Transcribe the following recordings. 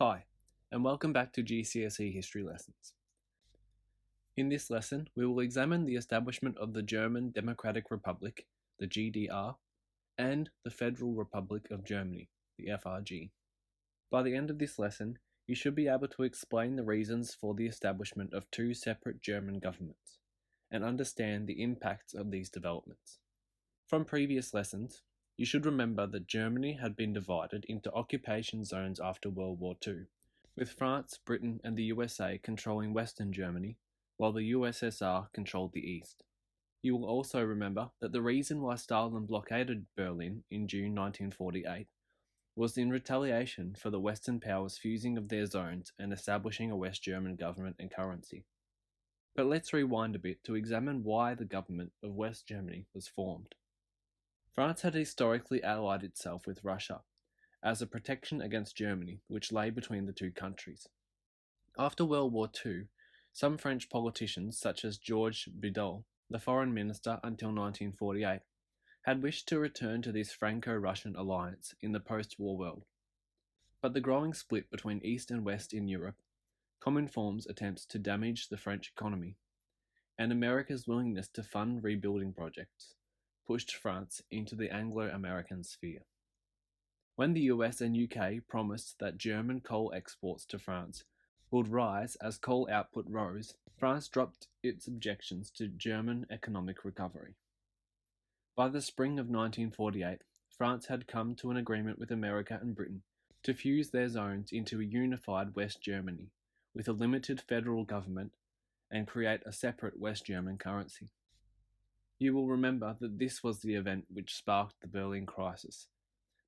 Hi, and welcome back to GCSE History lessons. In this lesson, we will examine the establishment of the German Democratic Republic, the GDR, and the Federal Republic of Germany, the FRG. By the end of this lesson, you should be able to explain the reasons for the establishment of two separate German governments, and understand the impacts of these developments. From previous lessons, you should remember that Germany had been divided into occupation zones after World War II, with France, Britain, and the USA controlling Western Germany, while the USSR controlled the East. You will also remember that the reason why Stalin blockaded Berlin in June 1948 was in retaliation for the Western powers fusing of their zones and establishing a West German government and currency. But let's rewind a bit to examine why the government of West Germany was formed. France had historically allied itself with Russia as a protection against Germany, which lay between the two countries. After World War II, some French politicians, such as Georges Bidault, the foreign minister until 1948, had wished to return to this Franco-Russian alliance in the post-war world. But the growing split between East and West in Europe, Comintern's attempts to damage the French economy, and America's willingness to fund rebuilding projects, pushed France into the Anglo-American sphere. When the US and UK promised that German coal exports to France would rise as coal output rose, France dropped its objections to German economic recovery. By the spring of 1948, France had come to an agreement with America and Britain to fuse their zones into a unified West Germany with a limited federal government and create a separate West German currency. You will remember that this was the event which sparked the Berlin crisis.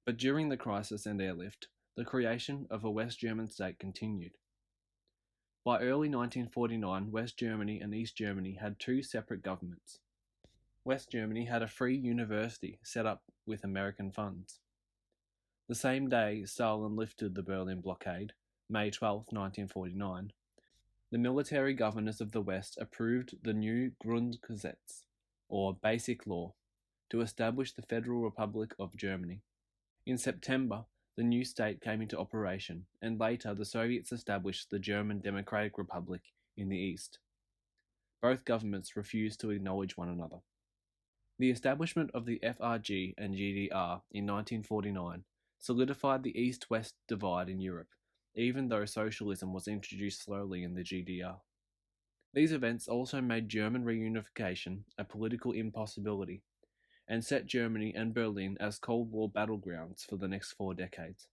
But during the crisis and airlift, the creation of a West German state continued. By early 1949, West Germany and East Germany had two separate governments. West Germany had a free university set up with American funds. The same day Stalin lifted the Berlin blockade, May 12, 1949, the military governors of the West approved the new Grundgesetz, or Basic Law, to establish the Federal Republic of Germany. In September, the new state came into operation, and later the Soviets established the German Democratic Republic in the east. Both governments refused to acknowledge one another. The establishment of the FRG and GDR in 1949 solidified the East-West divide in Europe, even though socialism was introduced slowly in the GDR. These events also made German reunification a political impossibility, and set Germany and Berlin as Cold War battlegrounds for the next 4 decades.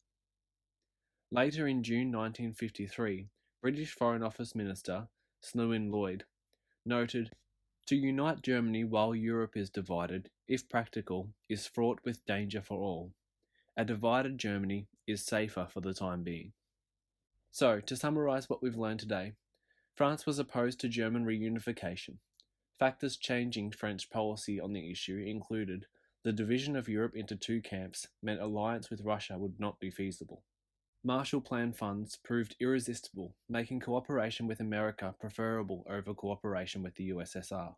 Later in June 1953, British Foreign Office Minister Snewin Lloyd noted, "To unite Germany while Europe is divided, if practical, is fraught with danger for all. A divided Germany is safer for the time being." So, to summarise what we've learned today, France was opposed to German reunification. Factors changing French policy on the issue included the division of Europe into two camps meant alliance with Russia would not be feasible. Marshall Plan funds proved irresistible, making cooperation with America preferable over cooperation with the USSR.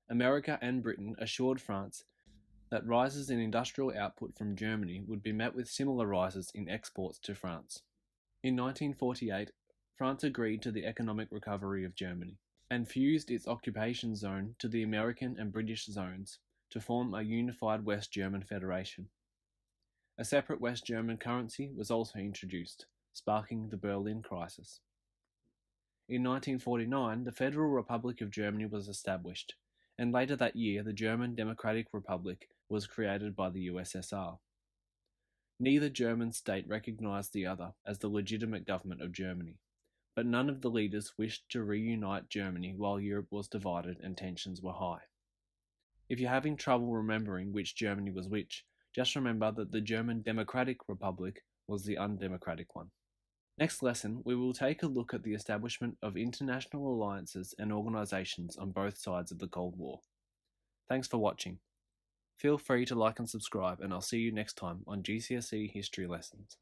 America and Britain assured France that rises in industrial output from Germany would be met with similar rises in exports to France. In 1948, France agreed to the economic recovery of Germany and fused its occupation zone to the American and British zones to form a unified West German federation. A separate West German currency was also introduced, sparking the Berlin crisis. In 1949, the Federal Republic of Germany was established, and later that year the German Democratic Republic was created by the USSR. Neither German state recognized the other as the legitimate government of Germany, but none of the leaders wished to reunite Germany while Europe was divided and tensions were high. If you're having trouble remembering which Germany was which, just remember that the German Democratic Republic was the undemocratic one. Next lesson, we will take a look at the establishment of international alliances and organisations on both sides of the Cold War. Thanks for watching. Feel free to like and subscribe, and I'll see you next time on GCSE History Lessons.